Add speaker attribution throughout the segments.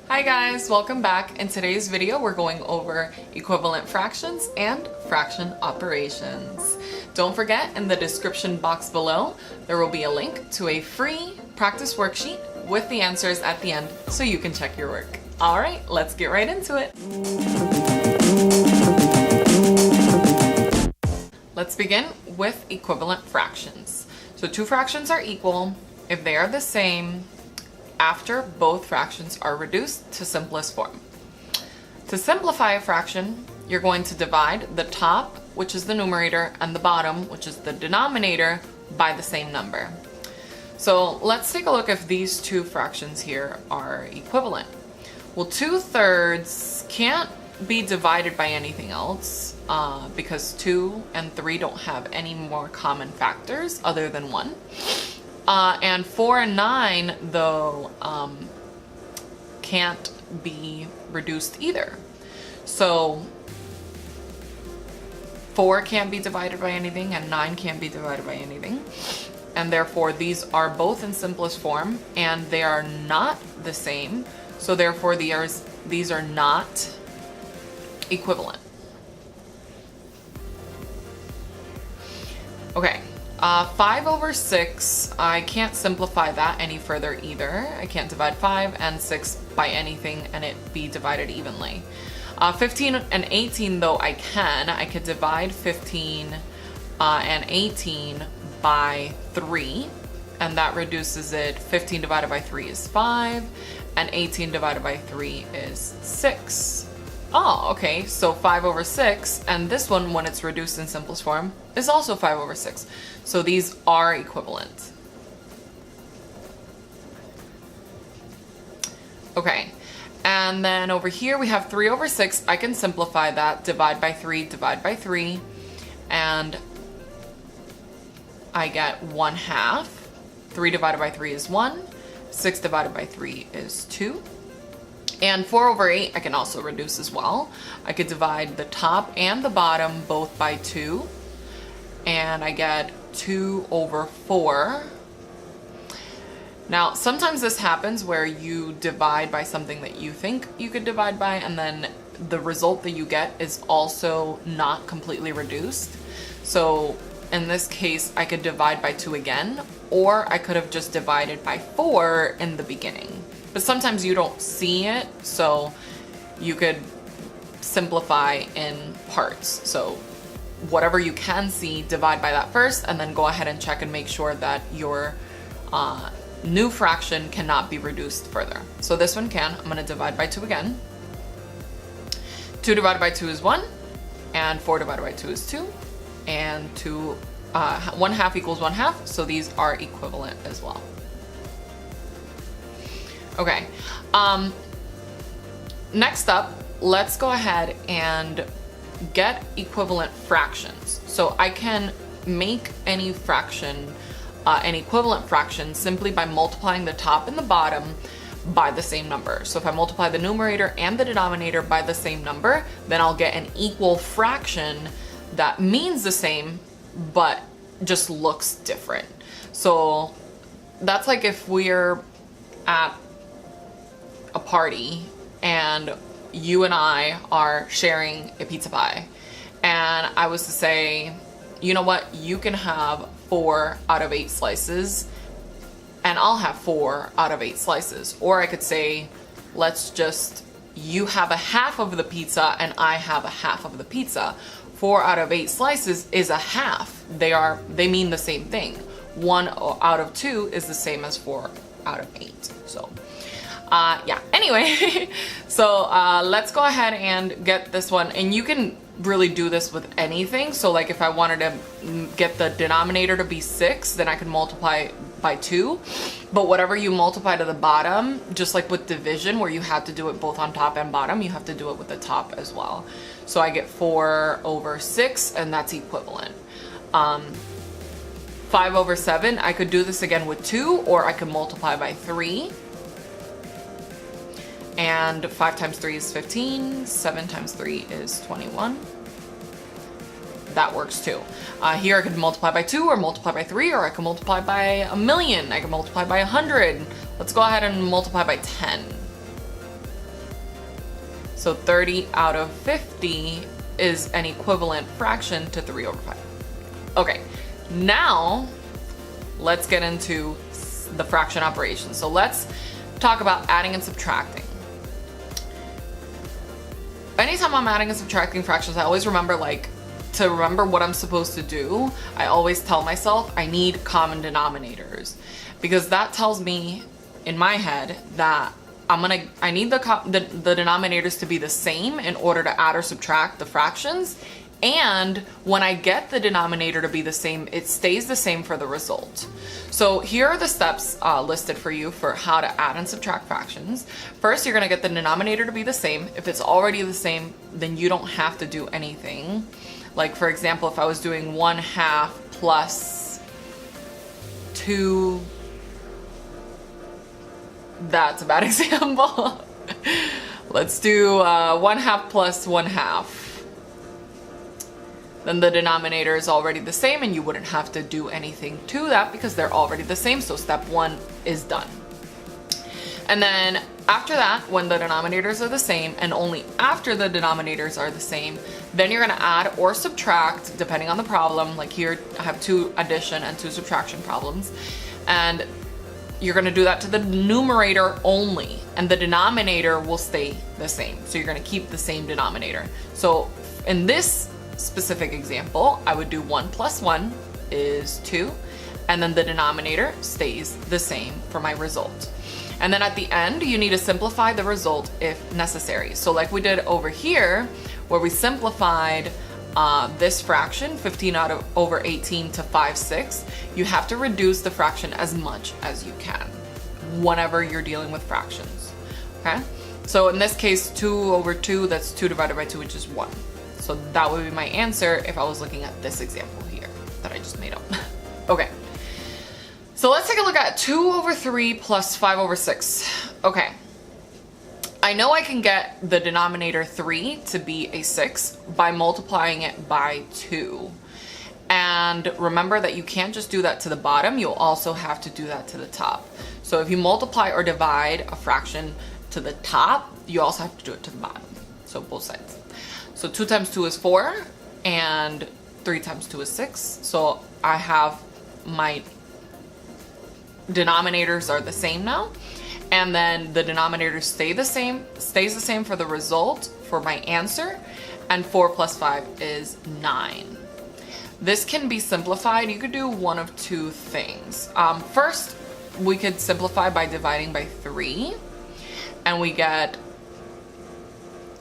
Speaker 1: Hi guys, welcome back. In today's video, we're going over equivalent fractions and fraction operations. Don't forget, in the description box below, there will be a link to a free practice worksheet with the answers at the end so you can check your work. All right, let's get right into it. Let's begin with equivalent fractions. So two fractions are equal if they are the same after both fractions are reduced to simplest form. To simplify a fraction, you're going to divide the top, which is the numerator, and the bottom, which is the denominator, by the same number. So let's take a look if these two fractions here are equivalent. Well, 2/3 can't be divided by anything else because 2 and 3 don't have any more common factors other than 1. And 4 and 9, though, can't be reduced either. So 4 can't be divided by anything and 9 can't be divided by anything. And therefore these are both in simplest form and they are not the same. So therefore these are not equivalent. Okay. 5/6, I can't simplify that any further either. I can't divide 5 and 6 by anything and it be divided evenly. 15 and 18 though I can. I could divide 15 and 18 by 3 and that reduces it. 15 divided by 3 is 5 and 18 divided by 3 is 6. Oh, okay, so 5/6, and this one, when it's reduced in simplest form, is also 5/6. So these are equivalent. Okay, and then over here we have 3/6. I can simplify that, divide by 3, and I get 1/2. 3 divided by 3 is 1. 6 divided by 3 is 2. And 4/8 I can also reduce as well. I could divide the top and the bottom both by 2. And I get 2/4. Now, sometimes this happens where you divide by something that you think you could divide by, and then the result that you get is also not completely reduced. So in this case, I could divide by 2 again, or I could have just divided by 4 in the beginning. But sometimes you don't see it, so you could simplify in parts. So whatever you can see, divide by that first, and then go ahead and check and make sure that your new fraction cannot be reduced further. So this one can. I'm going to divide by 2 again. 2 divided by 2 is 1, and 4 divided by 2 is 2, and 1/2 equals 1/2, so these are equivalent as well. Okay, next up, let's go ahead and get equivalent fractions. So I can make any fraction, an equivalent fraction, simply by multiplying the top and the bottom by the same number. So if I multiply the numerator and the denominator by the same number, then I'll get an equal fraction that means the same, but just looks different. So that's like if we're at a party and you and I are sharing a pizza pie, and I was to say, you know what, you can have 4 out of 8 slices and I'll have 4 out of 8 slices. Or I could say, you have a half of the pizza and I have a half of the pizza. 4 out of 8 slices is a half. They mean the same thing. 1 out of 2 is the same as 4 out of 8. So yeah, anyway, so let's go ahead and get this one. And you can really do this with anything. So like if I wanted to get the denominator to be 6, then I can multiply by 2. But whatever you multiply to the bottom, just like with division where you have to do it both on top and bottom, you have to do it with the top as well. So I get 4/6, and that's equivalent. 5/7, I could do this again with 2, or I could multiply by 3. And 5 times 3 is 15, 7 times 3 is 21. That works too. Here I could multiply by 2 or multiply by 3, or I could multiply by 1,000,000. I could multiply by 100. Let's go ahead and multiply by 10. So 30 out of 50 is an equivalent fraction to 3 over 5. Okay, now let's get into the fraction operation. So let's talk about adding and subtracting. Anytime I'm adding and subtracting fractions, I always remember to remember what I'm supposed to do. I always tell myself I need common denominators, because that tells me in my head that I need the denominators to be the same in order to add or subtract the fractions. And when I get the denominator to be the same, it stays the same for the result. So here are the steps listed for you for how to add and subtract fractions. First, you're gonna get the denominator to be the same. If it's already the same, then you don't have to do anything. Like for example, if I was doing 1/2 plus 2, that's a bad example. Let's do 1/2 plus 1/2. Then the denominator is already the same and you wouldn't have to do anything to that because they're already the same. So step 1 is done. And then after that, when the denominators are the same, and only after the denominators are the same, then you're gonna add or subtract depending on the problem. Like here I have 2 addition and 2 subtraction problems. And you're gonna do that to the numerator only, and the denominator will stay the same. So you're gonna keep the same denominator. So in this specific example, I would do 1 plus 1 is 2, and then the denominator stays the same for my result. And then at the end, you need to simplify the result if necessary. So like we did over here, where we simplified this fraction, 15 over 18 to 5/6, you have to reduce the fraction as much as you can whenever you're dealing with fractions, okay? So in this case, 2 over 2, that's 2 divided by 2, which is 1. So that would be my answer if I was looking at this example here that I just made up. Okay, so let's take a look at 2 over 3 plus 5 over 6. Okay. I know I can get the denominator 3 to be a 6 by multiplying it by 2. And remember that you can't just do that to the bottom, you'll also have to do that to the top. So if you multiply or divide a fraction to the top, you also have to do it to the bottom. So both sides. So 2 times 2 is 4, and 3 times 2 is 6. So I have my denominators are the same now. And then the denominator stays the same for the result for my answer, and 4 plus 5 is 9. This can be simplified. You could do one of 2 things. First, we could simplify by dividing by 3, and we get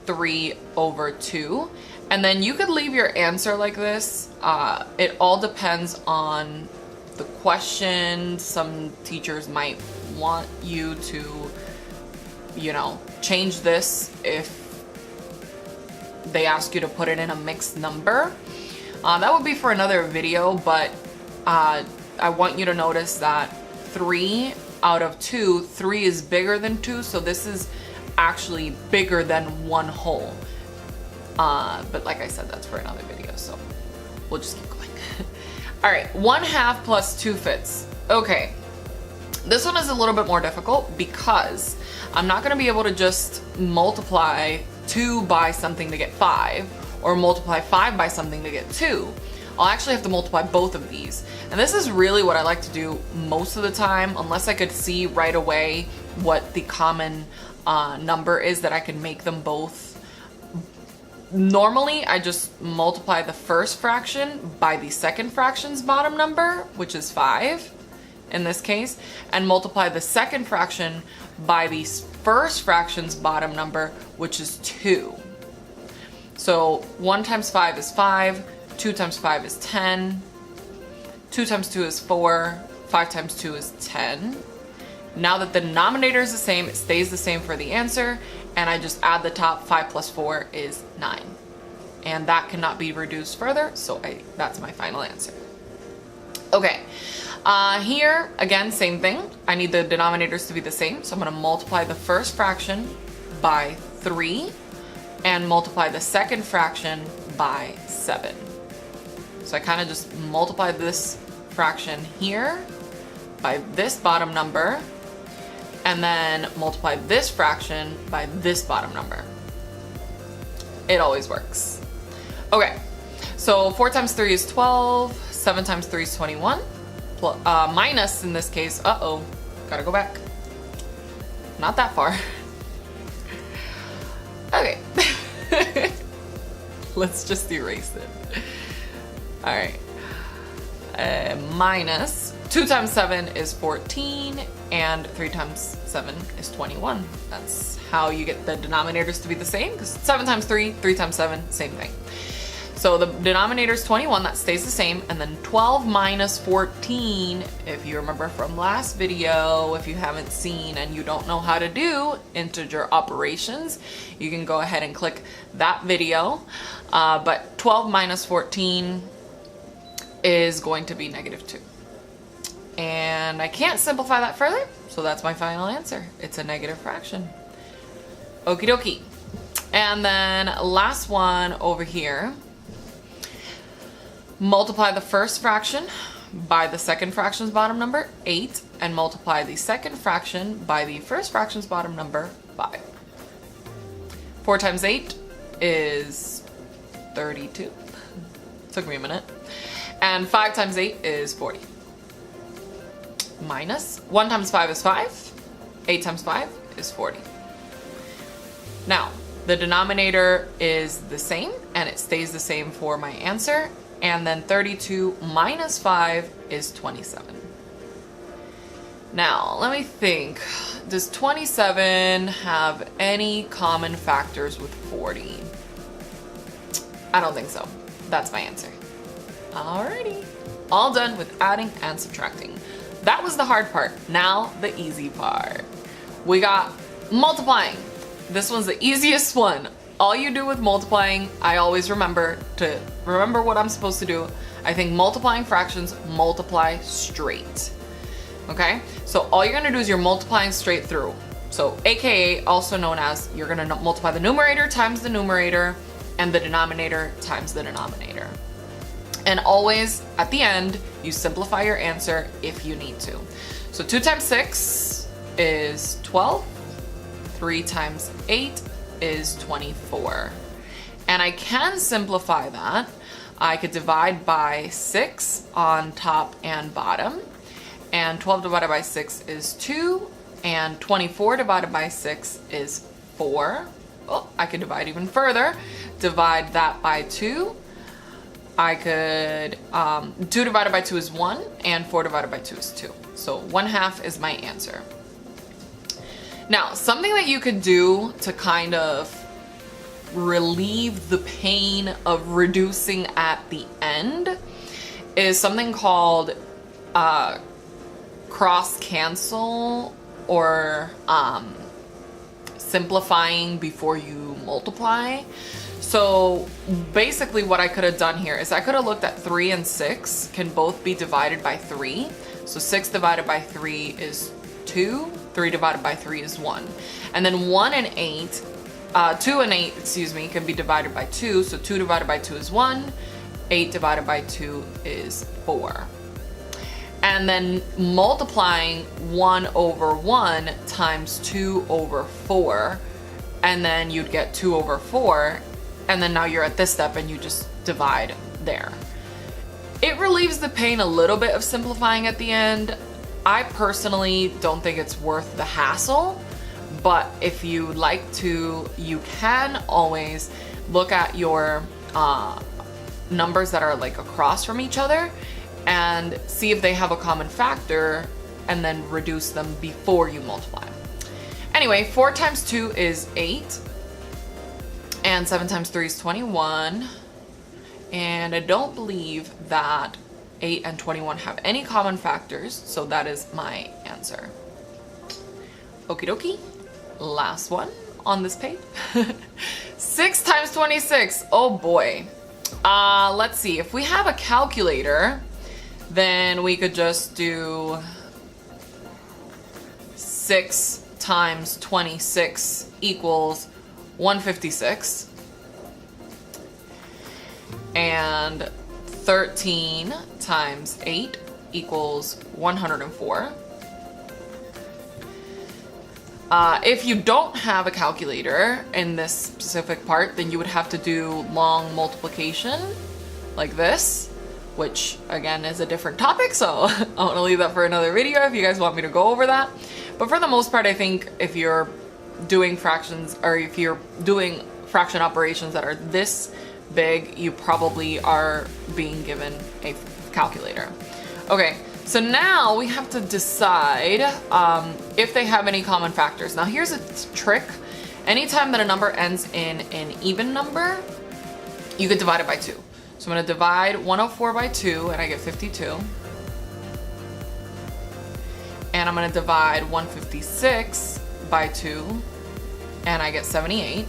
Speaker 1: 3 over 2. And then you could leave your answer like this. It all depends on the question. Some teachers might want you to, change this if they ask you to put it in a mixed number. That would be for another video, but I want you to notice that 3 out of 2, 3 is bigger than 2, so this is actually bigger than 1 whole. But like I said, that's for another video, so we'll just keep going. All right, 1/2 plus 2/5. Okay. This one is a little bit more difficult because I'm not going to be able to just multiply 2 by something to get 5, or multiply 5 by something to get 2. I'll actually have to multiply both of these. And this is really what I like to do most of the time, unless I could see right away what the common number is that I can make them both. Normally, I just multiply the first fraction by the second fraction's bottom number, which is 5. In this case, and multiply the second fraction by the first fraction's bottom number, which is 2. So 1 times 5 is 5, 2 times 5 is 10, 2 times 2 is 4, 5 times 2 is 10. Now that the denominator is the same, it stays the same for the answer, and I just add the top. 5 plus 4 is 9. And that cannot be reduced further, so that's my final answer. Okay. Here, again, same thing. I need the denominators to be the same, so I'm going to multiply the first fraction by 3 and multiply the second fraction by 7. So I kind of just multiply this fraction here by this bottom number, and then multiply this fraction by this bottom number. It always works. Okay, so 4 times 3 is 12, 7 times 3 is 21, minus, in this case, uh-oh, gotta go back. Not that far. Okay. Let's just erase it. All right. Minus 2 times 7 is 14, and 3 times 7 is 21. That's how you get the denominators to be the same, because 7 times 3, 3 times 7, same thing. So the denominator is 21, that stays the same, and then 12 minus 14, if you remember from last video, if you haven't seen and you don't know how to do integer operations, you can go ahead and click that video. But 12 minus 14 is going to be -2. And I can't simplify that further, so that's my final answer. It's a negative fraction. Okie dokie. And then last one over here. Multiply the first fraction by the second fraction's bottom number, 8, and multiply the second fraction by the first fraction's bottom number, 5. 4 times 8 is 32. Took me a minute. And 5 times 8 is 40. Minus 1 times 5 is 5. 8 times 5 is 40. Now, the denominator is the same, and it stays the same for my answer. And then 32 minus 5 is 27. Now, let me think. Does 27 have any common factors with 40? I don't think so. That's my answer. Alrighty. All done with adding and subtracting. That was the hard part. Now, the easy part. We got multiplying. This one's the easiest one. All you do with multiplying, I always remember what I'm supposed to do. I think multiplying fractions multiply straight. Okay? So all you're gonna do is you're multiplying straight through. So AKA, also known as, you're gonna multiply the numerator times the numerator and the denominator times the denominator. And always, at the end, you simplify your answer if you need to. So 2 times 6 is 12. 3 times 8 is 24. And I can simplify that. I could divide by 6 on top and bottom. And 12 divided by 6 is 2. And 24 divided by 6 is 4. Oh, I could divide even further. Divide that by 2. I could, 2 divided by 2 is 1, and 4 divided by 2 is 2. So 1/2 is my answer. Now, something that you could do to kind of relieve the pain of reducing at the end is something called cross cancel, or simplifying before you multiply. So basically what I could have done here is I could have looked at 3 and 6 can both be divided by 3. So 6 divided by 3 is 2, 3 divided by 3 is 1. And then 2 and 8, excuse me, can be divided by 2. So 2 divided by 2 is 1, 8 divided by 2 is 4. And then multiplying 1 over 1 times 2 over 4, and then you'd get 2 over 4, and then now you're at this step and you just divide there. It relieves the pain a little bit of simplifying at the end. I personally don't think it's worth the hassle, but if you like to, you can always look at your numbers that are like across from each other and see if they have a common factor and then reduce them before you multiply. Anyway, 4 times 2 is 8, and 7 times 3 is 21, and I don't believe that 8 and 21 have any common factors, so that is my answer. Okie dokie, last one on this page. 6 times 26, oh boy. Let's see, if we have a calculator, then we could just do 6 times 26 equals 156. And 13 times 8 equals 104. If you don't have a calculator in this specific part, then you would have to do long multiplication like this, which again is a different topic, so I want to leave that for another video if you guys want me to go over that. But for the most part, I think if you're doing fractions, or if you're doing fraction operations that are this big, you probably are being given a calculator. Okay, so now we have to decide if they have any common factors. Now here's a trick. Anytime that a number ends in an even number, you could divide it by 2. So I'm going to divide 104 by 2 and I get 52. And I'm going to divide 156 by 2 and I get 78.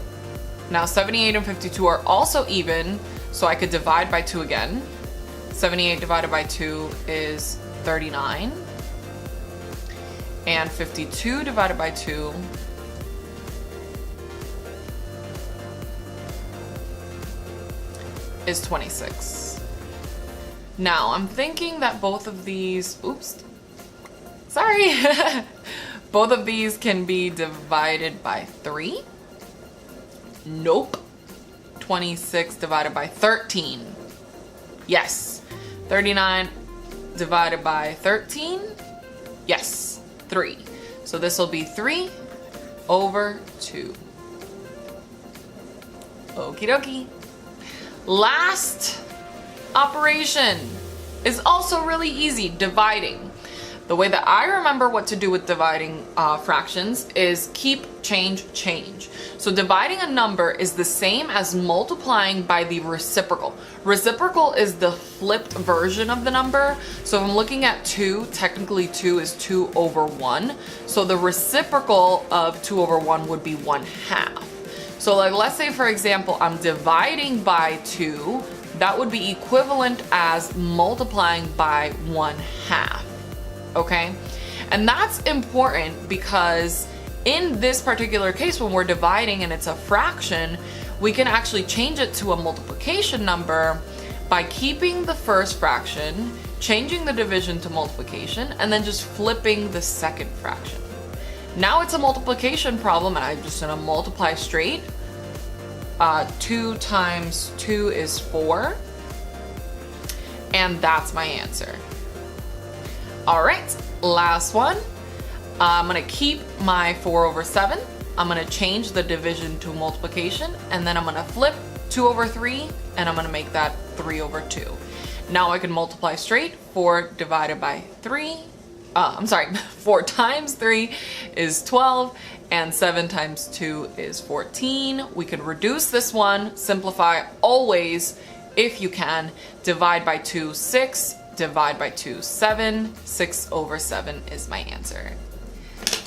Speaker 1: Now 78 and 52 are also even, so I could divide by 2 again. 78 divided by 2 is 39. And 52 divided by 2 is 26. Now I'm thinking that both of these, oops, sorry, both of these can be divided by 3. Nope. 26 divided by 13. Yes. 39 divided by 13. Yes. 3. So this will be 3 over 2. Okie dokie. Last operation is also really easy, dividing. The way that I remember what to do with dividing fractions is keep, change, change. So dividing a number is the same as multiplying by the reciprocal. Reciprocal is the flipped version of the number. So if I'm looking at 2, technically 2 is 2 over 1. So the reciprocal of 2 over 1 would be 1/2. So like, let's say for example, I'm dividing by 2, that would be equivalent as multiplying by 1/2. Okay, and that's important because in this particular case, when we're dividing and it's a fraction, we can actually change it to a multiplication number by keeping the first fraction, changing the division to multiplication, and then just flipping the second fraction. Now it's a multiplication problem and I'm just gonna multiply straight. 2 times 2 is 4, and that's my answer. All right, last one. I'm gonna keep my 4 over 7. I'm gonna change the division to multiplication, and then I'm gonna flip 2 over 3, and I'm gonna make that 3 over 2. Now I can multiply straight. 4 divided by 3, 4 times 3 is 12, and 7 times 2 is 14. We can reduce this one, simplify always if you can. Divide by 2, 6. Divide by 2, 7. 6 over 7 is my answer.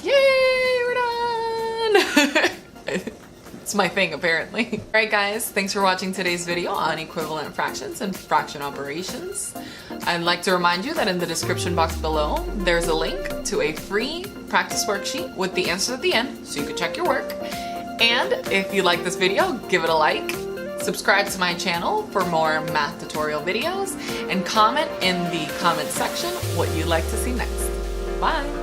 Speaker 1: Yay, we're done! It's my thing apparently. All right guys, thanks for watching today's video on equivalent fractions and fraction operations. I'd like to remind you that in the description box below, there's a link to a free practice worksheet with the answers at the end so you can check your work. And if you like this video, give it a like. Subscribe to my channel for more math tutorial videos, and comment in the comment section what you'd like to see next. Bye!